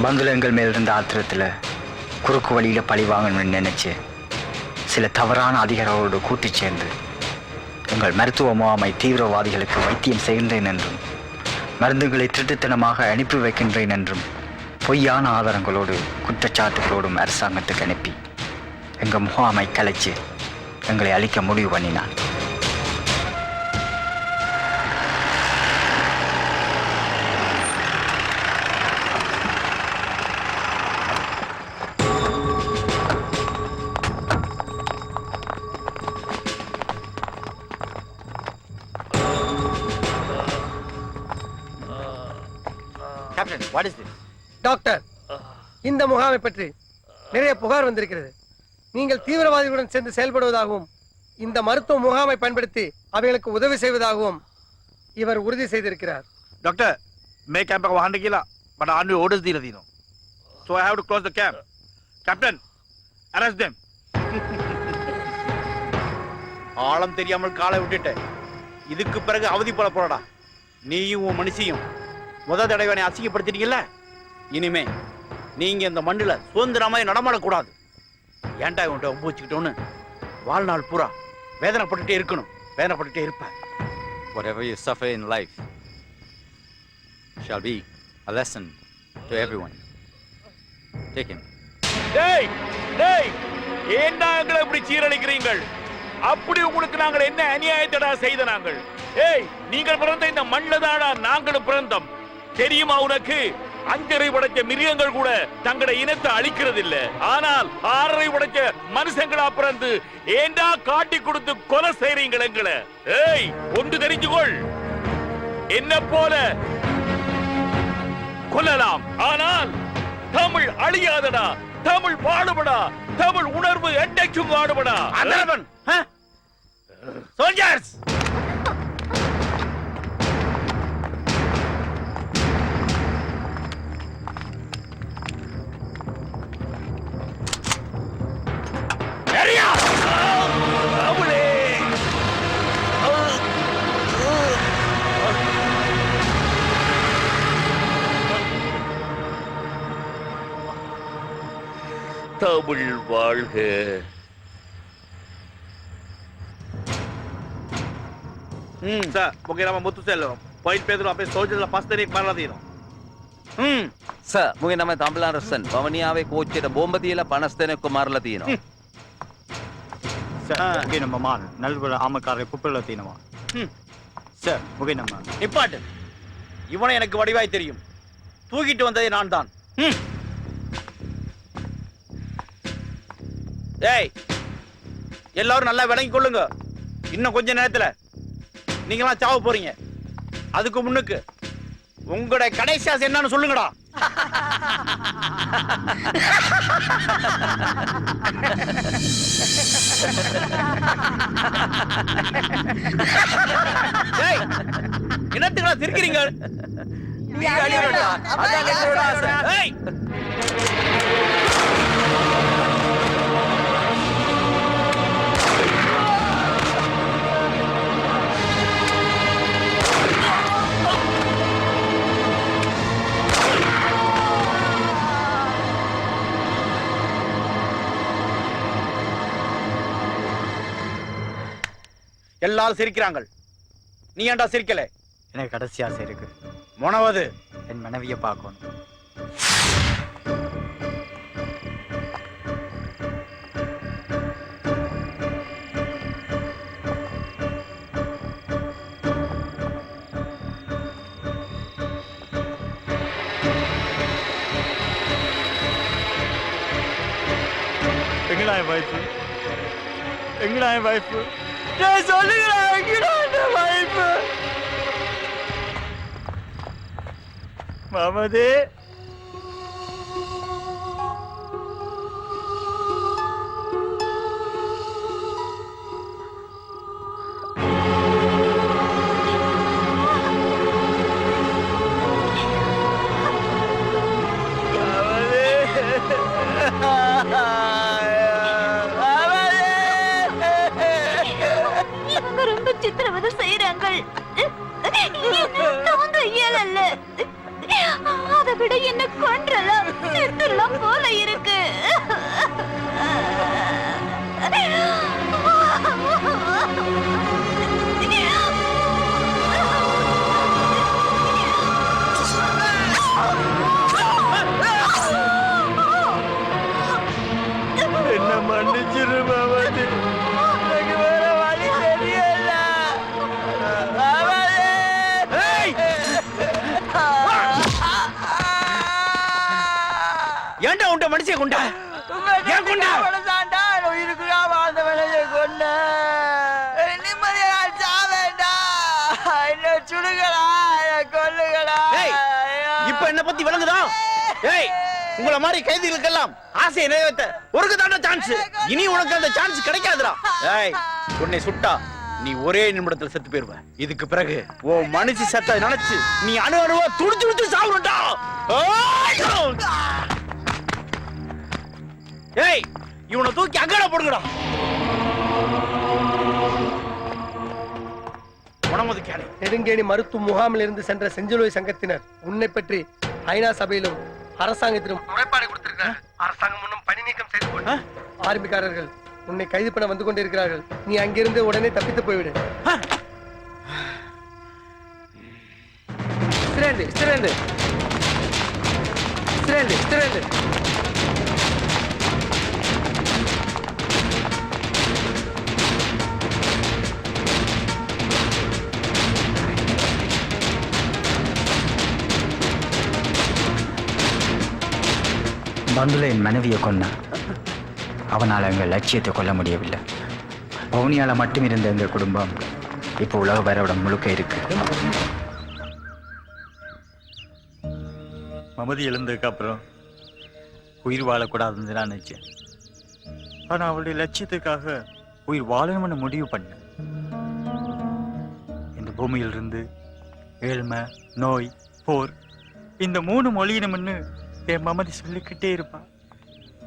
பந்துல எங்கள் மேல் இருந்த ஆத்திரத்தில் குறுக்கு வழியில பழி வாங்கணும்னு நினைச்சு சில தவறான அதிகாரிகளோடு கூட்டி சேர்ந்து எங்கள் மருத்துவ முகாமை தீவிரவாதிகளுக்கு வைத்தியம் செய்கின்றேன் என்றும் மருந்துகளை திருட்டுத்தனமாக அனுப்பி வைக்கின்றேன் என்றும் பொய்யான ஆதாரங்களோடு குற்றச்சாட்டுகளோடும் அரசாங்கத்துக்கு அனுப்பி எங்கள் முகாமை கலைச்சு எங்களை அழிக்க முடிவு பண்ணினான். Captain, what is this? Doctor, இந்த முகாமை பற்றி நிறைய புகார் வந்திருக்கிறது. நீங்கள் தீவிரவாதிகளுடன் சேர்ந்து செயல்படுவதாகவும் இந்த மருத்துவ முகாமை பயன்படுத்தி அவைகளுக்கு உதவி செய்வதாகவும் இவர் உறுதி செய்திருக்கிறார். Doctor, मैं कैंप को वहां निकला, but आने orders दी रही no. So I have to close the camp. Captain, arrest them. ஆளம் தெரியாமல் காலை விட்டுட்ட. இதுக்கு பிறகு அவதி போல போறடா. நீயும் உன் மனுஷியும் முதல் தடவை அசிங்கப்படுத்திட்டீங்கல்ல. இனிமே நீங்க இந்த மண்ணுல சுதந்திரமா நடமாடக்கூடாது. ஏன்டா இவன்ட்ட ஒப்பு வச்சுக்கிட்டோன்னு வாழ்நாள் பூரா வேதனைப்பட்டுட்டே இருக்கணும். வேதனைப்பட்டுட்டே இருப்ப. Whatever you suffer in life shall be a lesson to everyone. Take him. டேய் டேய், ஏன்டா எங்களை இப்படி சீரழிக்கிறீர்கள்? அப்படி உங்களுக்கு நாங்கள் என்ன அநியாயத்தடா செய்த நாங்கள்? ஏய், நீங்கள் பிறந்த இந்த மண்ணில் தானா நாங்களும் பிறந்தோம். தெரியுமா உனக்கு? 5.5 படைச்ச மிருகங்கள் கூட தங்களை இனத்தை அழிக்கிறது இல்ல. ஆனால் 6.5 படைச்ச மனுஷங்களா பிறந்து ஏண்டா காட்டி கொடுத்து கொலை செய்றீங்க எங்களை? ஏய், ஒன்று தெரிஞ்சுக்கொள், என்ன போல கொல்லலாம், ஆனால் தமிழ் அழியாதடா. தமிழ் வாழுபடா. தமிழ் உணர்வு என்றைக்கும் வாழுபடா. சோல்ஜர்ஸ், தமிழ் வாழ்க. sir, porque era muito celo. Point Pedro අපේ සෝල්ජර්ලා 5 දෙනෙක් මරලා තියෙනවා. සර්, මුගේ නම තම්බලාරසන්. පවනියාවේ කෝච්චියට බෝම්බ තියලා 50 දෙනෙක්ව මරලා තියෙනවා. சார் முகே நம்ம மான் நல்வர ஆமக்காரை குப்பையில் தீனவா. சார் முகே நம்ம நிப்பாட்டு. இவனை எனக்கு வடிவாய் தெரியும். தூக்கிட்டு வந்ததே நான் தான். ஏய், எல்லாரும் நல்லா விளங்கி கொள்ளுங்க. இன்னும் கொஞ்ச நேரத்துல நீங்களாம் சாவ போறீங்க. அதுக்கு முன்னுக்கு உங்களுடைய கடைசி ஆசை என்னன்னு சொல்லுங்கடா. ஏய், என்னத்துக்குடா சிரிக்கிறீங்க? ஏய், எல்லாரும் சிரிக்கிறாங்க. நீ ஏன்டா சிரிக்கல? எனக்கு கடைசி ஆசை இருக்கு. மொனவது என் மனைவியை பார்க்கணும். எங்கடா என் வைஃபு? எங்கடா என் வைஃபு? சொல்லுங்களா, எங்கடா என் வைஃபு? மாமதே, சித்திரவதை செய்யறாங்க. தாங்க இயலல்ல. அதை விட என்ன கொன்றலாம் செத்துலாம் போல இருக்கு. என்ன மன்னிச்சிரு பாபாஜி, எனக்கு வேற வழி தெரியல. ஏன்டா உன்ட மனுஷிய கொண்டா? ஏன் கொண்டா? உயிருக்குடா வாழ்ந்த வேலையை கொண்ட நிம்மதியா சாவேண்டா. என்ன சுடுகளா, கொல்லுகளா. இப்ப என்ன பத்தி விளங்குதா? ஏய், உங்களை மாதிரி கைதிகளுக்கெல்லாம் ஆசையை நிறைவேற்ற ஒரு தான சான்ஸ். இனி உனக்கு அந்த சான்ஸ் கிடைக்காதுடா. ஏய், உன்னை சுட்டா நீ ஒரே நிமிடத்துல செத்து போயிருவ. இதுக்கு பிறகு உன் மனுஷி செத்த நினைச்சு நீ அணு அணுவா துடிச்சு சாவுறடா. ஏய், இவனை தூக்கி அங்கட போடுங்கடா. நெடுங்கேணி மருத்துவ முகாமில் இருந்து சென்ற செஞ்சிலுவை சங்கத்தினர் உன்னை பற்றி ஐநா சபையிலும் அரசாங்கத்திலும் முறைப்பாடு கொடுத்திருக்கிறார்கள். அரசாங்கம் இன்னும் பணி நீக்கம் செய்து கொண்டு ஆர்மிக்காரர்கள் உன்னை கைது பண்ண வந்து கொண்டிருக்கிறார்கள். நீ அங்கிருந்து உடனே தப்பித்து போய்விடு. பந்துல என் மனைவியை கொன்னா. அவனால் எங்கள் லட்சியத்தை கொல்ல முடியவில்லை. பவுனியால மட்டும் இருந்த எங்கள் குடும்பம் இப்போ உலக வரைபடம் முழுக்க இருக்கு. மமதி எழுந்ததுக்கு அப்புறம் உயிர் வாழக்கூடாதுன்னு நான் நினைச்சேன். ஆனால் அவளுடைய லட்சியத்துக்காக உயிர் வாழணும்னு முடிவு பண்ணேன். இந்த பூமியிலிருந்து ஏழ்மை, நோய், போர், இந்த 3 மொழியினம்னு என் மமதி சொல்லிக்கிட்டே இருப்பான்.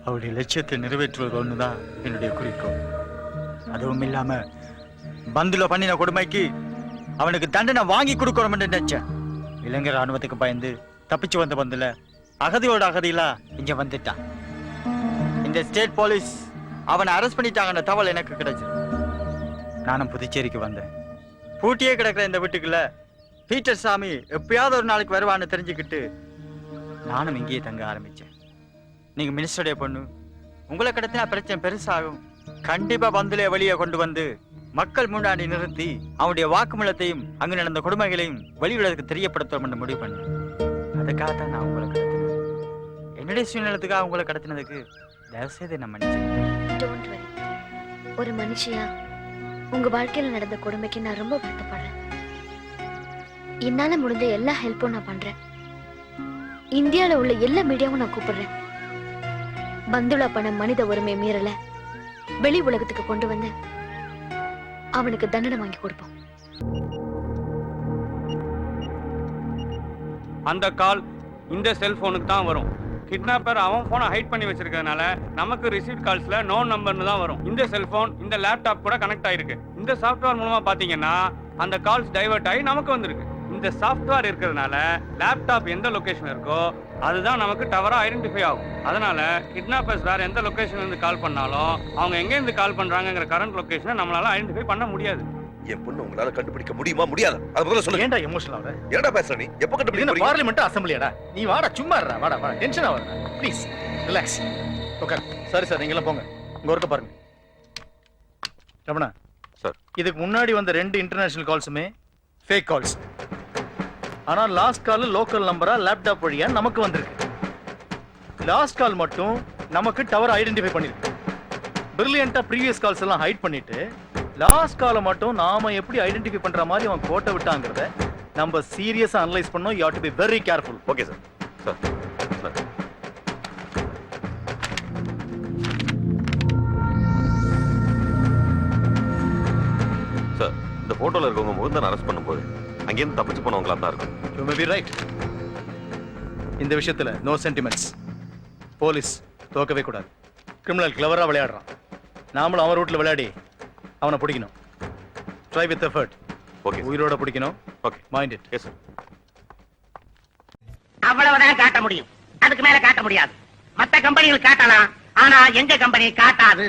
அவருடைய லட்சியத்தை நிறைவேற்றுவது ஒண்ணுதான் என்னுடைய குறிக்கோள். அதுவும் இல்லாம பந்துல பண்ணின கொடுமைக்கு அவனுக்கு தண்டனை வாங்கி கொடுக்கணும்னு நினைச்சேன். இலங்கை ராணுவத்துக்கு பயந்து தப்பிச்சு வந்த பந்துல அகதியோட அகதியிலா இங்க வந்துட்டான். இந்த ஸ்டேட் போலீஸ் அவனை அரெஸ்ட் பண்ணிட்டாங்கன்ற தகவல் எனக்கு கிடைச்சது. நானும் புதுச்சேரிக்கு வந்தேன். பூட்டியே கிடக்கிற இந்த வீட்டுக்குள்ள பீட்டர் சாமி எப்பயாவது ஒரு நாளைக்கு வருவான்னு தெரிஞ்சுக்கிட்டு நானும் இங்கேயே தங்க ஆரம்பிச்சேன். நீங்க மினிஸ்டருடைய பொண்ணு, உங்களை கடத்தினா பிரச்சனை பெருசாகும். கண்டிப்பா பந்துலே வெளியே கொண்டு வந்து மக்கள் முன்னாடி நிறுத்தி அவனுடைய வாக்குமூலத்தையும் அங்கு நடந்த கொடுமைகளையும் வெளியுலகத்துக்கு தெரியப்படுத்தணும் முடிவு பண்ணேன். அதுக்காகத்தான் நான் உங்களை கடத்தினேன். என்னுடைய சுயநலத்துக்காக உங்களை கடத்தினதுக்கு தயவு செய்து நான் மன்னிச்சேன். ஒரு மனுஷியா உங்க வாழ்க்கையில நடந்த கொடுமைக்கு நான் ரொம்ப வருத்தப்படுறேன். என்னால முடிஞ்ச எல்லா ஹெல்ப்பும் நான் பண்றேன். இந்தியால உள்ள எல்லா மீடியாவும் நான் கூப்பிடுறேன். பந்துலா பண்ண மனித உரிமை மீறல வெளி உலகத்துக்கு கொண்டு வந்து அவனுக்கு தண்டனை வாங்கி கொடுப்போம். அந்த கால் இந்த செல்போனுக்கு தான் வரும். கிட்னாப்பர் அவன் போனை ஹைட் பண்ணி வச்சிருக்கிறதுனால நமக்கு ரிசீவ் கால்ஸ்ல நோ நம்பர்னு தான் வரும். இந்த செல்போன் இந்த லேப்டாப் கூட கனெக்ட் ஆயிருக்கு. இந்த சாஃப்ட்வேர் மூலமா பாத்தீங்கன்னா அந்த கால்ஸ் டைவர்ட் ஆகி நமக்கு வந்திருக்கு. இந்த சாஃப்ட்வேர் இருக்கிறதுனால லேப்டாப் எந்த லொகேஷன் இருக்கோ அதுதான் நமக்கு டவரா ஐடென்டிஃபை ஆகும். அதனால கிட்னாப்பர்ஸ் வேற எந்த லொகேஷன்ல இருந்து கால் பண்ணாலும் அவங்க எங்க இருந்து கால் பண்றாங்கங்கிற கரண்ட் லொகேஷனை நம்மளால ஐடென்டிஃபை பண்ண முடியாது. என் பொண்ணு உங்களால கண்டுபிடிக்க முடியுமா முடியாது? அது முதல்ல சொல்லுங்க. ஏன்டா எமோஷனல் ஆவற? என்னடா பேசுற நீ? எப்ப கண்டுபிடிக்க போறீங்க? பார்லிமெண்ட் அசெம்பிளியாடா? நீ வாடா, சும்மா இருடா, வாடா வாடா, டென்ஷன் ஆவறடா. Please relax. ஓகே சரி சார், நீங்க எல்லாம் போங்க. உங்க ஒர்க்க பாருங்க. ரமணா சார், இதுக்கு முன்னாடி வந்த 2 இன்டர்நேஷனல் கால்ஸுமே ஃபேக் கால்ஸ். ஆனா லாஸ்ட் கால் லோக்கல் நம்பரா லேப்டாப் வழியா நமக்கு வந்திருக்கு. லாஸ்ட் கால் மட்டும் நமக்கு டவர் ஐடென்டிஃபை பண்ணிருக்கு. பிரில்லியண்டா ப்ரீவியஸ் கால்ஸ் எல்லாம் ஹைட் பண்ணிட்டு லாஸ்ட் காலை மட்டும் நாம எப்படி ஐடென்டிஃபை பண்ற மாதிரி அவன் கோட்டை விட்டாங்கிறத நம்ம சீரியஸா அனலைஸ் பண்ணோம். You have to be very careful. Okay sir. Sir sir, இந்த போட்டோல இருக்கவங்க முகுந்தன் அரெஸ்ட் பண்ணும்போது அங்கேருந்து தப்பிச்சு போனவங்களா தான் இருக்கும். You may be right. இந்த விஷயத்துல நோ சென்டிமெண்ட்ஸ். போலீஸ் தோக்கவே கூடாது. கிரிமினல் கிளவரா விளையாடுறான். நாமளும் அவன் ரூட்ல விளையாடி அவனை பிடிக்கணும். Try with effort. ஓகே. உயிரோட பிடிக்கணும். Okay. Mind it. Yes sir. அவ்வளவுதான் காட்ட முடியும். அதுக்கு மேல காட்ட முடியாது. மத்த கம்பெனிகள் காட்டலாம், ஆனா எங்க கம்பெனி காட்டாது.